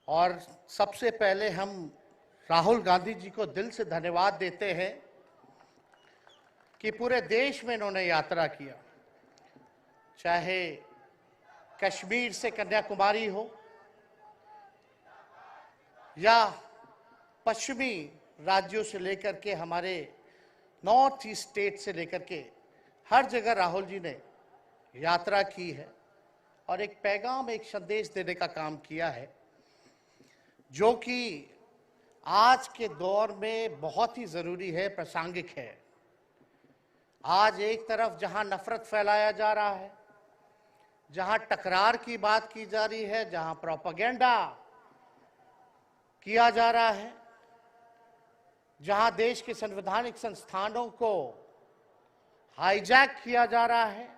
और सबसे पहले हम राहुल गांधी जी को दिल से धन्यवाद देते हैं कि पूरे देश में इन्होंने यात्रा किया, चाहे कश्मीर से कन्याकुमारी हो या पश्चिमी राज्यों से लेकर के हमारे नॉर्थ ईस्ट स्टेट से लेकर के हर जगह राहुल जी ने यात्रा की है और एक पैगाम, एक संदेश देने का काम किया है, जो कि आज के दौर में बहुत ही जरूरी है, प्रासंगिक है। आज एक तरफ जहां नफरत फैलाया जा रहा है, जहां टकरार की बात की जा रही है, जहां प्रोपेगेंडा किया जा रहा है, जहां देश के संवैधानिक संस्थानों को हाईजैक किया जा रहा है,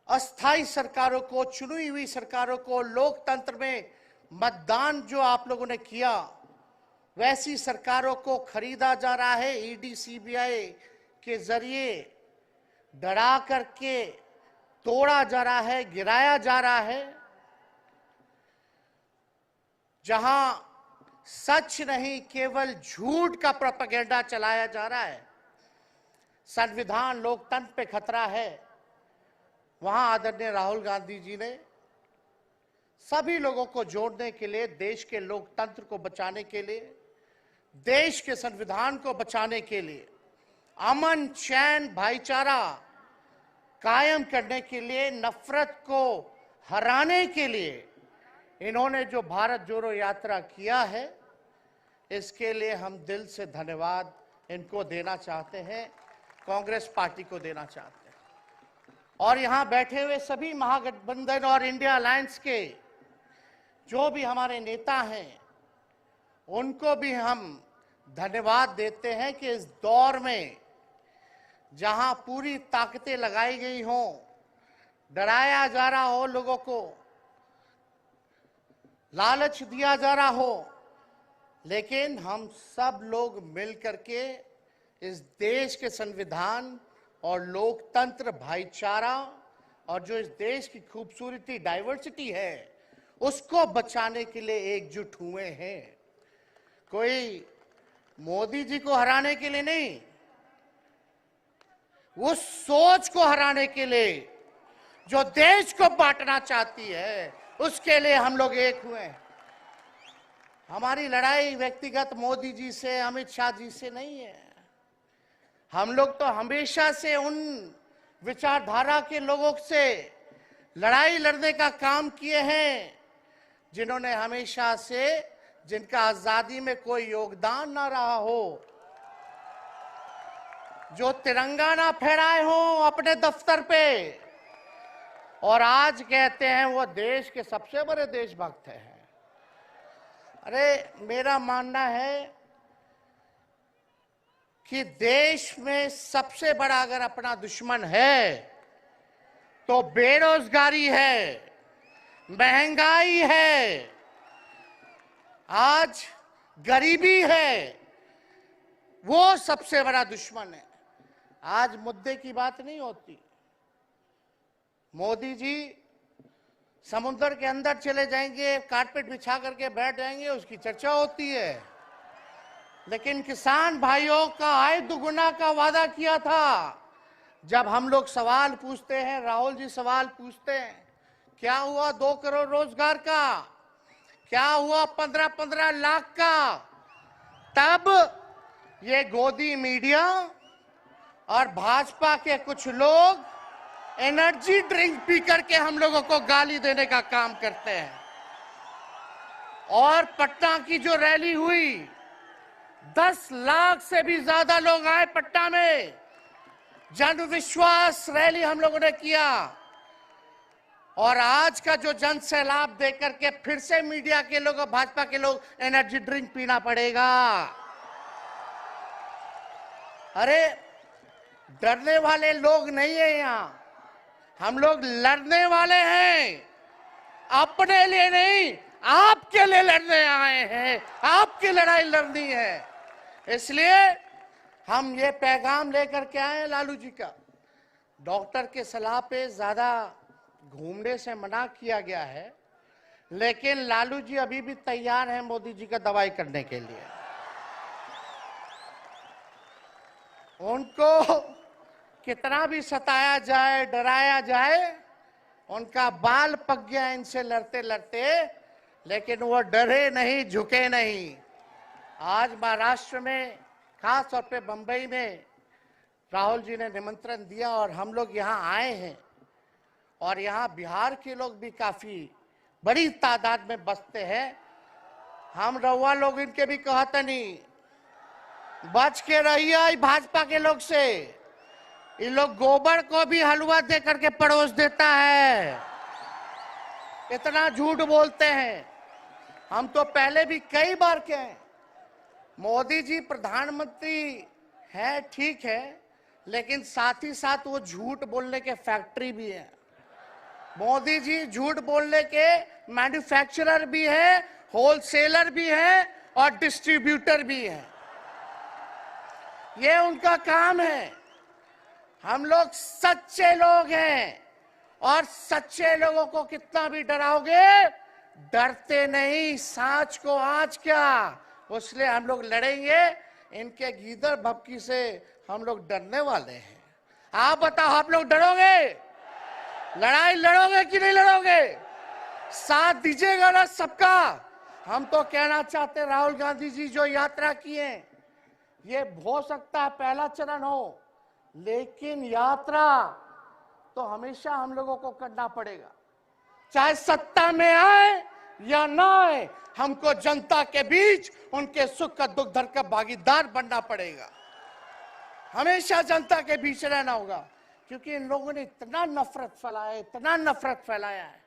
अस्थाई सरकारों को, चुनी हुई सरकारों को, लोकतंत्र में मतदान जो आप लोगों ने किया वैसी सरकारों को खरीदा जा रहा है, ईडी सीबीआई के जरिए डरा करके तोड़ा जा रहा है, गिराया जा रहा है। जहां सच नहीं केवल झूठ का प्रोपेगेंडा चलाया जा रहा है, संविधान लोकतंत्र पे खतरा है, वहां आदरणीय राहुल गांधी जी ने सभी लोगों को जोड़ने के लिए, देश के लोकतंत्र को बचाने के लिए, देश के संविधान को बचाने के लिए, अमन चैन भाईचारा कायम करने के लिए, नफरत को हराने के लिए इन्होंने जो भारत जोड़ो यात्रा किया है, इसके लिए हम दिल से धन्यवाद इनको देना चाहते हैं, कांग्रेस पार्टी को देना चाहते हैं। और यहां बैठे हुए सभी महागठबंधन और इंडिया अलायंस के जो भी हमारे नेता हैं, उनको भी हम धन्यवाद देते हैं कि इस दौर में जहां पूरी ताकतें लगाई गई हों, डराया जा रहा हो, लोगों को लालच दिया जा रहा हो, लेकिन हम सब लोग मिलकर के इस देश के संविधान और लोकतंत्र, भाईचारा और जो इस देश की खूबसूरती, डाइवर्सिटी है, उसको बचाने के लिए एकजुट हुए हैं। कोई मोदी जी को हराने के लिए नहीं, उस सोच को हराने के लिए जो देश को बांटना चाहती है, उसके लिए हम लोग एक हुए हैं। हमारी लड़ाई व्यक्तिगत मोदी जी से, अमित शाह जी से नहीं है। हम लोग तो हमेशा से उन विचारधारा के लोगों से लड़ाई लड़ने का काम किए हैं जिन्होंने हमेशा से, जिनका आजादी में कोई योगदान ना रहा हो, जो तिरंगा ना फहराए हो अपने दफ्तर पे, और आज कहते हैं वो देश के सबसे बड़े देशभक्त हैं। अरे मेरा मानना है कि देश में सबसे बड़ा अगर अपना दुश्मन है तो बेरोजगारी है, महंगाई है, आज गरीबी है, वो सबसे बड़ा दुश्मन है। आज मुद्दे की बात नहीं होती। मोदी जी समुद्र के अंदर चले जाएंगे, कारपेट बिछा करके बैठ जाएंगे, उसकी चर्चा होती है। लेकिन किसान भाइयों का आय दुगुना का वादा किया था। जब हम लोग सवाल पूछते हैं, राहुल जी सवाल पूछते हैं, क्या हुआ 2 करोड़ रोजगार का, क्या हुआ 15-15 लाख का, तब ये गोदी मीडिया और भाजपा के कुछ लोग एनर्जी ड्रिंक पी करके हम लोगों को गाली देने का काम करते हैं। और पटना की जो रैली हुई, 10 लाख से भी ज्यादा लोग आए पटना में, जन विश्वास रैली हम लोगों ने किया। और आज का जो जन सैलाब देकर के फिर से मीडिया के लोग और भाजपा के लोग एनर्जी ड्रिंक पीना पड़ेगा। अरे डरने वाले लोग नहीं है यहाँ, हम लोग लड़ने वाले हैं, अपने लिए नहीं, आपके लिए लड़ने आए हैं, आपकी लड़ाई लड़नी है। इसलिए हम ये पैगाम लेकर के आए हैं लालू जी का। डॉक्टर के सलाह पे ज्यादा घूमने से मना किया गया है, लेकिन लालू जी अभी भी तैयार हैं मोदी जी का दवाई करने के लिए। उनको कितना भी सताया जाए, डराया जाए, उनका बाल पक गया इनसे लड़ते लड़ते, लेकिन वो डरे नहीं, झुके नहीं। आज महाराष्ट्र में, खास तौर पे बंबई में राहुल जी ने निमंत्रण दिया और हम लोग यहाँ आए हैं। और यहाँ बिहार के लोग भी काफी बड़ी तादाद में बसते हैं। हम रउआ लोग इनके भी कहते नहीं, बच के रहिए भाजपा के लोग से। ये लोग गोबर को भी हलवा दे करके परोस देता है, इतना झूठ बोलते हैं। हम तो पहले भी कई बार कहे, मोदी जी प्रधानमंत्री है ठीक है, लेकिन साथ ही साथ वो झूठ बोलने के फैक्ट्री भी है। मोदी जी झूठ बोलने के मैन्युफैक्चरर भी है, होलसेलर भी है और डिस्ट्रीब्यूटर भी है। ये उनका काम है। हम लोग सच्चे लोग हैं और सच्चे लोगों को कितना भी डराओगे, डरते नहीं। सांच को आज क्या, इसलिए हम लोग लड़ेंगे। इनके गीदड़ भपकी से हम लोग डरने वाले हैं। आप बताओ, आप लोग डरोगे? लड़ाई लड़ोगे कि नहीं लड़ोगे? साथ दीजिएगा ना सबका? हम तो कहना चाहते, राहुल गांधी जी जो यात्रा किए, ये हो सकता है पहला चरण हो, लेकिन यात्रा तो हमेशा हम लोगों को करना पड़ेगा। चाहे सत्ता में आए या ना आए, हमको जनता के बीच उनके सुख का दुख दर्द का भागीदार बनना पड़ेगा। हमेशा जनता के बीच रहना होगा, क्योंकि इन लोगों ने इतना नफरत फैलाया, इतना नफरत फैलाया है,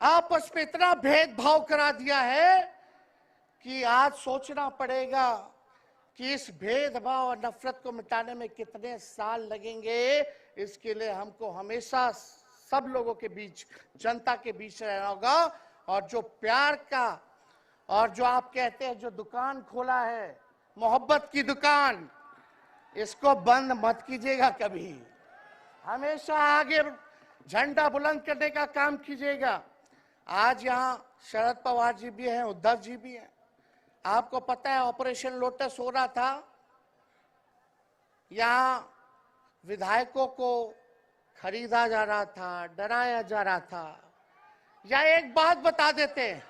आपस में इतना भेदभाव करा दिया है कि आज सोचना पड़ेगा कि इस भेदभाव और नफरत को मिटाने में कितने साल लगेंगे। इसके लिए हमको हमेशा सब लोगों के बीच, जनता के बीच रहना होगा। और जो प्यार का, और जो आप कहते हैं जो दुकान खोला है, मोहब्बत की दुकान, इसको बंद मत कीजिएगा कभी। हमेशा आगे झंडा बुलंद करने का काम कीजिएगा। आज यहाँ शरद पवार जी भी हैं, उद्धव जी भी हैं। आपको पता है ऑपरेशन लोटस हो रहा था, यहाँ विधायकों को खरीदा जा रहा था, डराया जा रहा था। या एक बात बता देते हैं,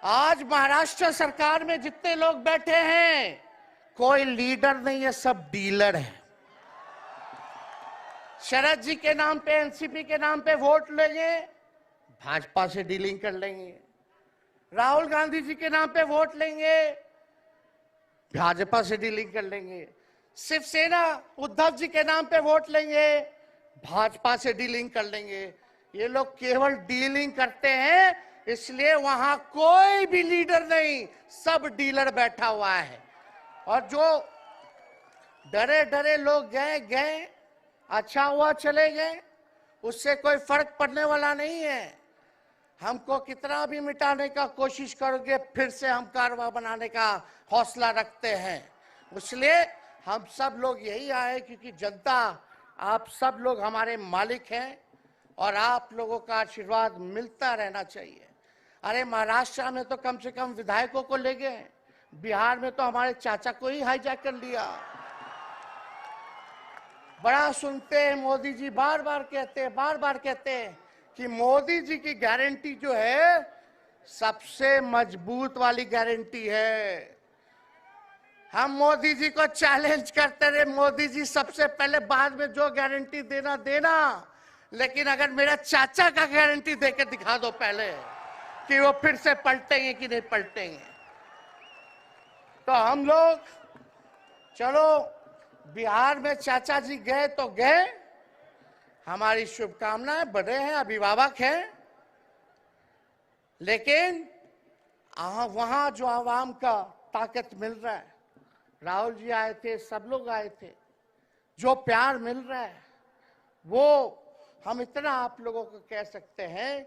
आज महाराष्ट्र सरकार में जितने लोग बैठे हैं, कोई लीडर नहीं है, सब डीलर है। शरद जी के नाम पे, एनसीपी के नाम पे वोट लेंगे, भाजपा से डीलिंग कर लेंगे। राहुल गांधी जी के नाम पे वोट लेंगे, भाजपा से डीलिंग कर लेंगे। शिवसेना उद्धव जी के नाम पे वोट लेंगे, भाजपा से डीलिंग कर लेंगे। ये लोग केवल डीलिंग करते हैं, इसलिए वहां कोई भी लीडर नहीं, सब डीलर बैठा हुआ है। और जो डरे डरे लोग गए, अच्छा हुआ चले गए, उससे कोई फर्क पड़ने वाला नहीं है। हमको कितना भी मिटाने का कोशिश करोगे, फिर से हम कारवा बनाने का हौसला रखते हैं। इसलिए हम सब लोग यही आए, क्योंकि जनता, आप सब लोग हमारे मालिक हैं और आप लोगों का आशीर्वाद मिलता रहना चाहिए। अरे महाराष्ट्र में तो कम से कम विधायकों को ले गए, बिहार में तो हमारे चाचा को ही हाईजैक कर लिया। बड़ा सुनते हैं, मोदी जी बार बार कहते हैं कि मोदी जी की गारंटी जो है सबसे मजबूत वाली गारंटी है। हम मोदी जी को चैलेंज करते रहे, मोदी जी सबसे पहले, बाद में जो गारंटी देना, लेकिन अगर मेरा चाचा का गारंटी देकर दिखा दो पहले कि वो फिर से पलटेंगे कि नहीं पलटेंगे। तो हम लोग, चलो बिहार में चाचा जी गए तो गए, हमारी शुभकामनाएं, बड़े हैं, अभिभावक हैं, लेकिन वहां जो आवाम का ताकत मिल रहा है, राहुल जी आए थे, सब लोग आए थे, जो प्यार मिल रहा है, वो हम इतना आप लोगों को कह सकते हैं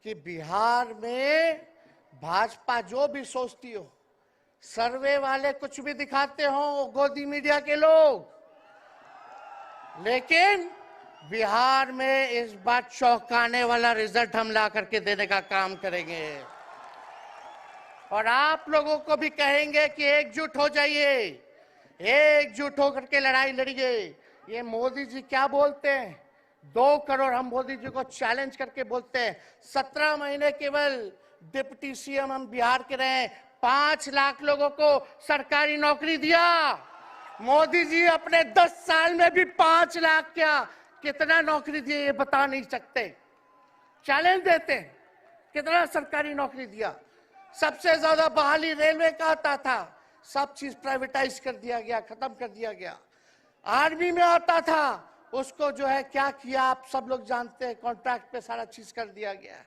कि बिहार में भाजपा जो भी सोचती हो, सर्वे वाले कुछ भी दिखाते हो, गोदी मीडिया के लोग, लेकिन बिहार में इस बार चौंकाने वाला रिजल्ट हम ला करके देने का काम करेंगे और आप लोगों को भी कहेंगे कि एकजुट हो जाइए, एकजुट होकर के लड़ाई लड़िए। ये मोदी जी क्या बोलते हैं, 2 करोड़, हम मोदी जी को चैलेंज करके बोलते हैं 17 महीने केवल डिप्टी सीएम हम बिहार के रहे, 5 लाख लोगों को सरकारी नौकरी दिया। मोदी जी अपने 10 साल में भी 5 लाख क्या कितना नौकरी दिए ये बता नहीं सकते। चैलेंज देते हैं कितना सरकारी नौकरी दिया। सबसे ज्यादा बहाली रेलवे का आता था, सब चीज प्राइवेटाइज कर दिया गया, खत्म कर दिया गया। आर्मी में आता था, उसको जो है क्या किया आप सब लोग जानते हैं, कॉन्ट्रैक्ट पे सारा चीज कर दिया गया।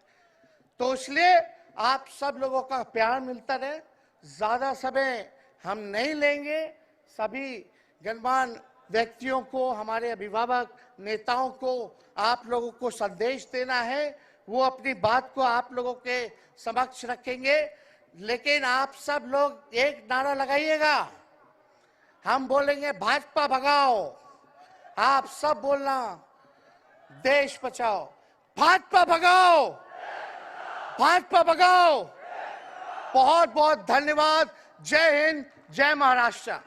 तो इसलिए आप सब लोगों का प्यार मिलता रहे। ज्यादा समय हम नहीं लेंगे। सभी गणमान्य व्यक्तियों को, हमारे अभिभावक नेताओं को आप लोगों को संदेश देना है, वो अपनी बात को आप लोगों के समक्ष रखेंगे। लेकिन आप सब लोग एक नारा लगाइएगा, हम बोलेंगे भाजपा भगाओ, आप सब बोलना देश बचाओ। भाजपा भगाओ, भाजपा भगाओ। बहुत बहुत धन्यवाद। जय हिंद, जय महाराष्ट्र।